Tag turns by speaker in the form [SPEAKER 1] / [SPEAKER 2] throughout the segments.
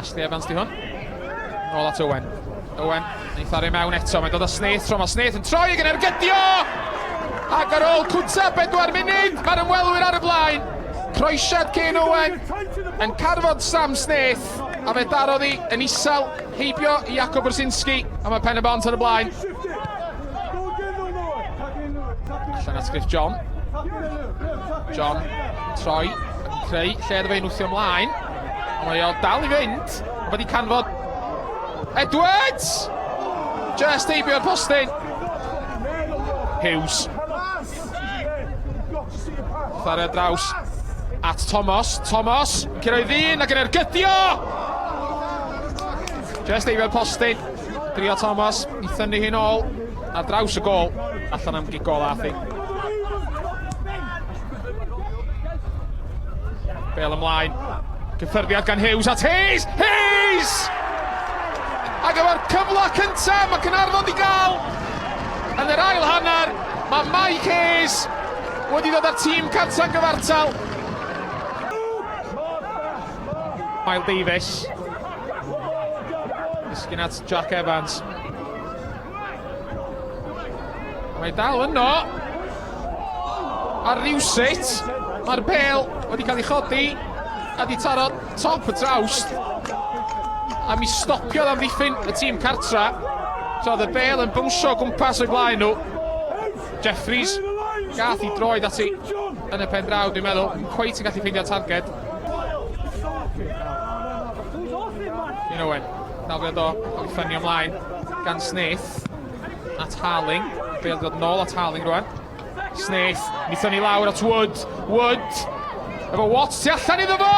[SPEAKER 1] Ashley Evans di hwn. Nôl at Owen. Owen, neith ar ei mewn eto. Mae'n dod â Snaith tro. Mae Snaith yn troi gan ergydio! Ac ar ôl cwta 4 munud, mae'r ymwelwyr ar y blaen. Croesiad Keane Owen yn carfod Sam Snaith. A fe darodd hi yn isel heibio i Jakob Brzezinski. A mae Pen-y-bont ar y blaen. Allan at Griff John. John troi, creu, lle iddo fe'n wthio ymlaen. Ond mae o dal i fynd. A wedi canfod Edwards! Just heibio'r postyn. Hughes. Thar draws at Thomas. Thomas, cyrraedd ddyn ac yn ergydio! Just heibio'r postyn. Drio Thomas, i thynnu hi'n ôl. Ar draws y gol. Allan am gigol athi. Bale ymlaen. Cyffyrddiad gan Hughes at Hayes! Hayes! Ac efo'r cyfle cyntaf mae Caernarfon di gael. Yn yr ail hanner, mae Mike Hayes wedi dod â'r tîm cartra'n gyfartal. Miles Davies. Disgyn at Jack Evans. Mae dal yno. Ar rywsut, mae'r Bale wedi cael ei chodi a di taro top y trawst. A mi stopiodd am ddiffyn y tîm cartra. So oedd y Bale yn bwnsio gwmpas y blaen nhw. Jeffries gath i droed ati yn y pen draw, dwi'n meddwl. Cweit yn gallu ffeindio targed. Keane Owen, dalfio do, cael ei ffynnu ymlaen gan Snaith at Harling. Bale dod nôl at Harling rwan. Snaith, nithon ni lawr at Wood. Wood, efo Watts tu allan iddo fo!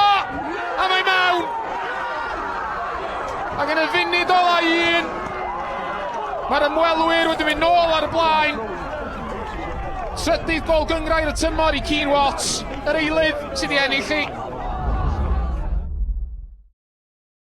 [SPEAKER 1] A mae mewn! Ac yn y funud ola un, mae'r ymwelwyr wedi mynd nôl ar y blaen. Trydydd gol gyngrair y tymor i Keane Watts, yr eilydd sydd wedi ennill chi.